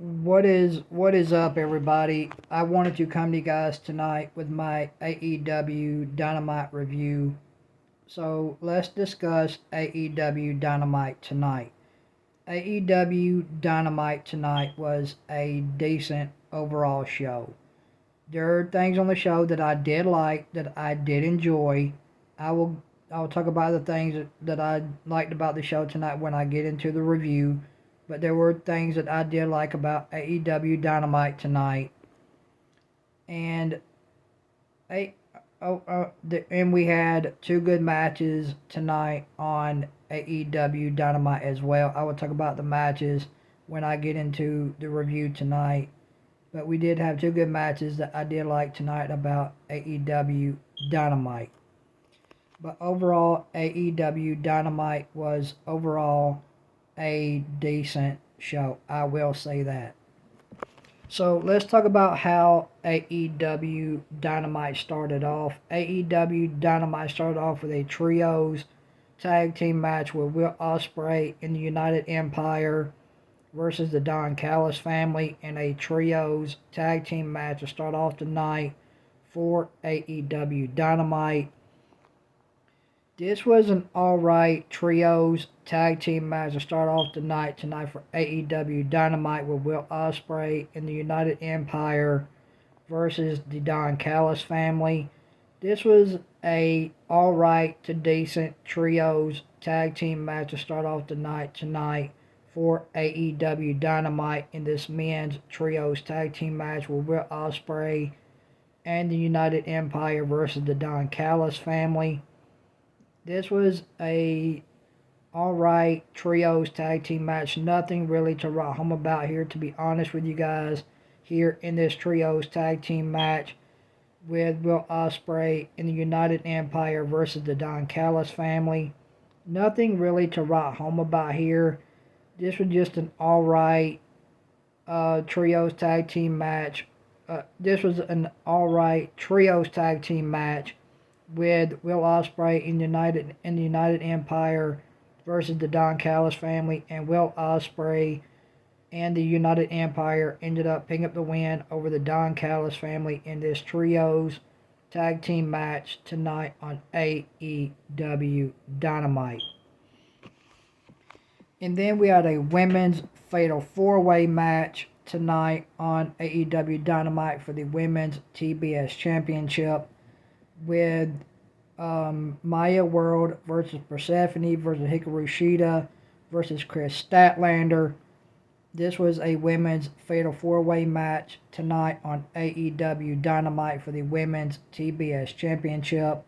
What is up, everybody? I wanted to come to you guys tonight with my AEW Dynamite review. So let's discuss AEW Dynamite tonight. AEW Dynamite tonight was a decent overall show. There are things on the show that I did like, that I did enjoy. I will I will talk about the things that I liked about the show tonight when I get into the review. But there were things that I did like about AEW Dynamite tonight, and a and we had two good matches tonight on AEW Dynamite as well. I will talk about the matches when I get into the review tonight. But we did have two good matches that I did like tonight about AEW Dynamite. But overall, AEW Dynamite was overall a decent show. I will say that. So let's talk about how AEW Dynamite started off. AEW Dynamite started off with a trios tag team match with Will Ospreay in the United Empire versus the Don Callis family in a trios tag team match to start off the night for AEW Dynamite. This was an alright trios tag team match to start off the night tonight for AEW Dynamite with Will Ospreay in the United Empire versus the Don Callis family. This was a alright to decent trios tag team match to start off the night tonight for AEW Dynamite in this men's trios tag team match with Will Ospreay and the United Empire versus the Don Callis family. This was a alright trios tag team match. Nothing really to write home about here, to be honest with you guys. Here in this trios tag team match with Will Ospreay in the United Empire versus the Don Callis family. Nothing really to write home about here. This was just an alright trios tag team match. This was an alright trios tag team match with Will Ospreay in the United Empire versus the Don Callis family, and Will Ospreay and the United Empire ended up picking up the win over the Don Callis family in this trios tag team match tonight on AEW Dynamite. And then we had a women's fatal four-way match tonight on AEW Dynamite for the women's TBS championship with Maya World versus Persephone versus Hikaru Shida versus Chris Statlander. This was a women's fatal four-way match tonight on AEW Dynamite for the women's TBS championship.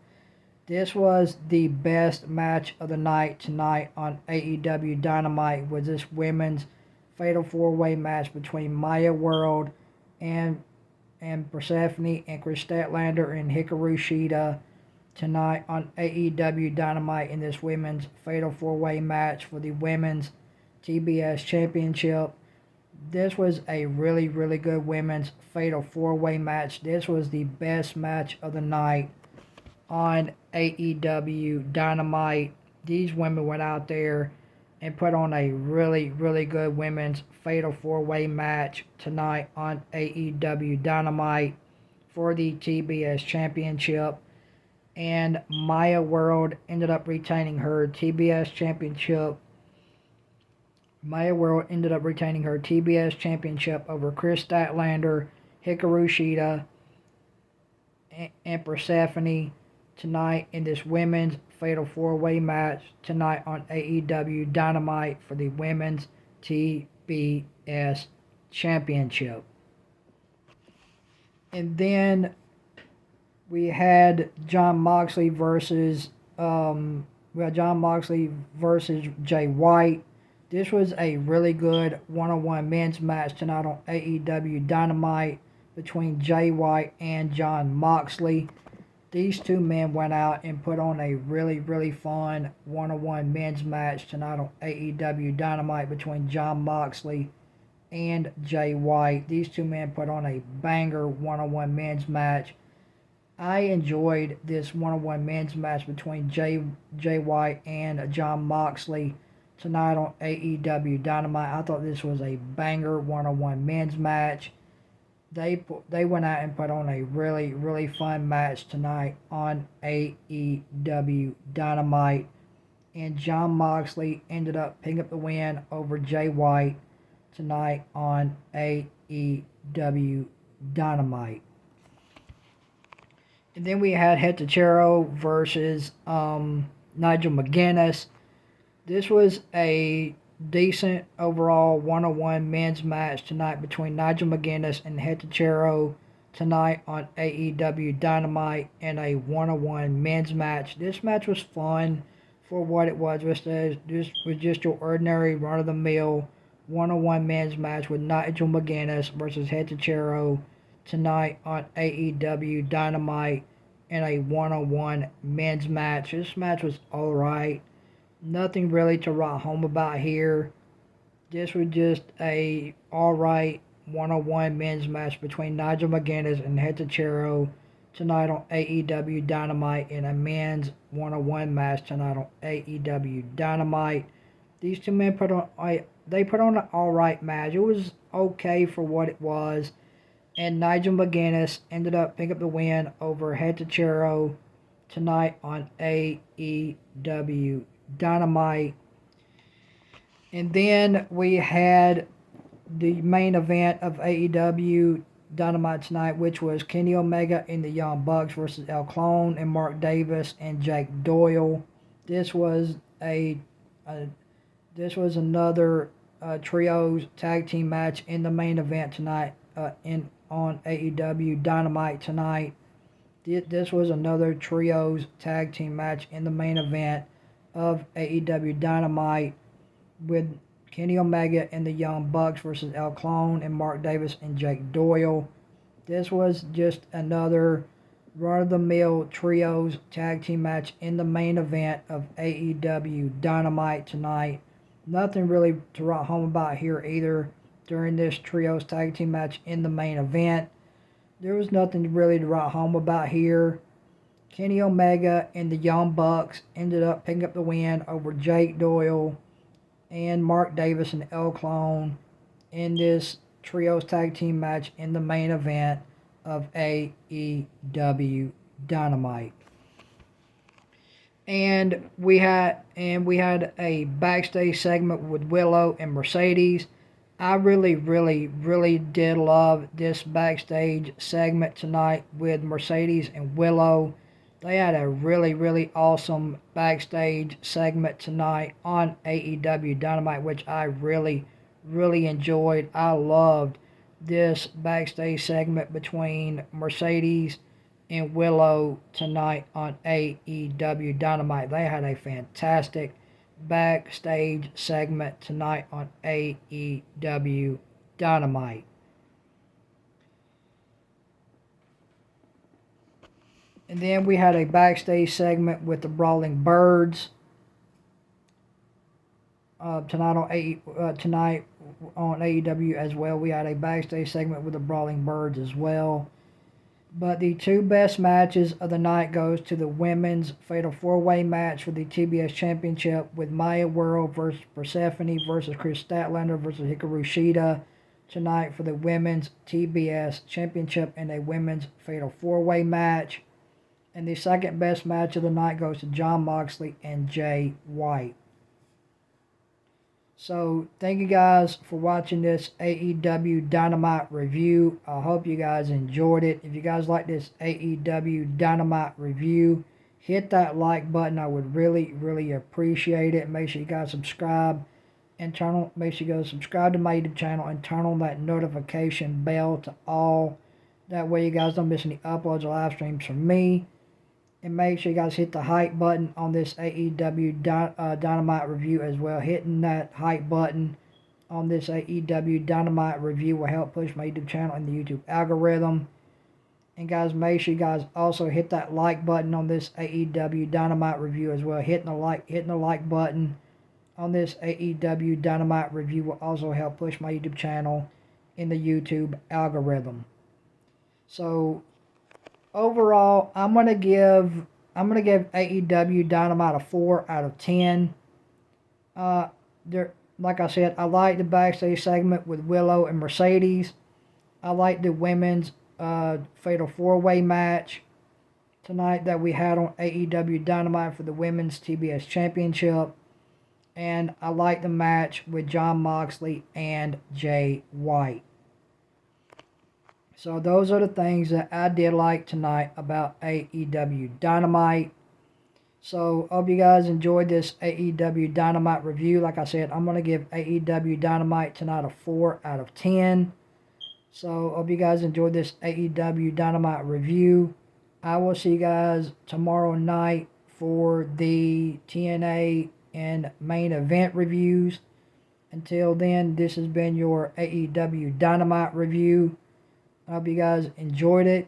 This was the best match of the night tonight on AEW Dynamite, with this women's fatal four-way match between Maya World and Persephone and Chris Statlander and Hikaru Shida tonight on AEW Dynamite in this women's fatal four-way match for the women's TBS championship. This was a really, really good women's fatal four-way match. This was the best match of the night on AEW Dynamite. These women went out there and put on a really, really good women's fatal four-way match tonight on AEW Dynamite for the TBS championship. And Maya World ended up retaining her TBS championship. Maya World ended up retaining her TBS championship over Chris Statlander, Hikaru Shida, and Persephone tonight in this women's fatal four-way match tonight on AEW Dynamite for the women's TBS championship. And then we had Jon Moxley versus Jay White. This was a really good one-on-one men's match tonight on AEW Dynamite between Jay White and Jon Moxley. These two men went out and put on a really, really fun one-on-one men's match tonight on AEW Dynamite between Jon Moxley and Jay White. These two men put on a banger one-on-one men's match. I enjoyed this one-on-one men's match between Jay White and Jon Moxley tonight on AEW Dynamite. I thought this was a banger one-on-one men's match. They went out and put on a really fun match tonight on AEW Dynamite, and Jon Moxley ended up picking up the win over Jay White tonight on AEW Dynamite. And then we had Hechicero versus Nigel McGuinness. This was a decent overall one-on-one men's match tonight between Nigel McGuinness and Hechicero tonight on AEW Dynamite in a one-on-one men's match. This match was fun for what it was. This was just your ordinary run-of-the-mill one-on-one men's match with Nigel McGuinness versus Hechicero tonight on AEW Dynamite in a one-on-one men's match. This match was alright. Nothing really to write home about here. This was just a alright one-on-one men's match between Nigel McGuinness and Hechicero tonight on AEW Dynamite in a men's one-on-one match tonight on AEW Dynamite. These two men put on an alright match. It was okay for what it was, and Nigel McGuinness ended up picking up the win over Hechicero tonight on AEW Dynamite. And then we had the main event of AEW Dynamite tonight, which was Kenny Omega and the Young Bucks versus El Clone and Mark Davis and Jake Doyle. This was another trios tag team match in the main event tonight on AEW Dynamite tonight. This was another trios tag team match in the main event of AEW Dynamite with Kenny Omega and the Young Bucks versus El Clone and Mark Davis and Jake Doyle. This was just another run-of-the-mill trios tag team match in the main event of AEW Dynamite tonight. Nothing really to write home about here either during this trios tag team match in the main event. There was nothing really to write home about here. Kenny Omega and the Young Bucks ended up picking up the win over Jake Doyle and Mark Davis and El Clone in this trios tag team match in the main event of AEW Dynamite. And we had a backstage segment with Willow and Mercedes. I really did love this backstage segment tonight with Mercedes and Willow. They had a really awesome backstage segment tonight on AEW Dynamite, which I really enjoyed. I loved this backstage segment between Mercedes and Willow tonight on AEW Dynamite. They had a fantastic backstage segment tonight on AEW Dynamite. And then we had a backstage segment with the Brawling Birds tonight on AEW as well. We had a backstage segment with the Brawling Birds as well. But the two best matches of the night goes to the women's Fatal 4-Way match for the TBS Championship with Maya World versus Persephone versus Chris Statlander versus Hikaru Shida tonight for the women's TBS Championship in a women's Fatal 4-Way match. And the second best match of the night goes to Jon Moxley and Jay White. So, thank you guys for watching this AEW Dynamite review. I hope you guys enjoyed it. If you guys like this AEW Dynamite review, hit that like button. I would really appreciate it. Make sure you guys subscribe and make sure you go subscribe to my YouTube channel and turn on that notification bell to all. That way you guys don't miss any uploads or live streams from me. And make sure you guys hit the hype button on this AEW Dynamite review as well. Hitting that hype button on this AEW Dynamite review will help push my YouTube channel in the YouTube algorithm. And guys, make sure you guys also hit that like button on this AEW Dynamite review as well. Hitting the like button on this AEW Dynamite review will also help push my YouTube channel in the YouTube algorithm. So overall, I'm gonna give AEW Dynamite a 4 out of 10. like I said, I like the backstage segment with Willow and Mercedes. I like the women's fatal 4-way match tonight that we had on AEW Dynamite for the women's TBS Championship. And I like the match with Jon Moxley and Jay White. So those are the things that I did like tonight about AEW Dynamite. So hope you guys enjoyed this AEW Dynamite review. Like I said, I'm going to give AEW Dynamite tonight a 4 out of 10. So hope you guys enjoyed this AEW Dynamite review. I will see you guys tomorrow night for the TNA and main event reviews. Until then, this has been your AEW Dynamite review. I hope you guys enjoyed it.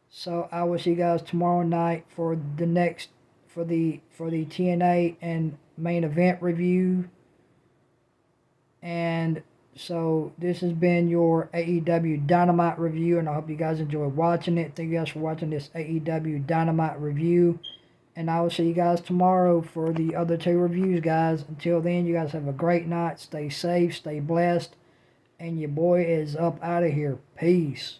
So I will see you guys tomorrow night for the TNA and main event review. And so this has been your AEW Dynamite review, and I hope you guys enjoyed watching it. Thank you guys for watching this AEW Dynamite review. And I will see you guys tomorrow for the other 2 reviews, guys. Until then, you guys have a great night. Stay safe, stay blessed. And your boy is up out of here. Peace.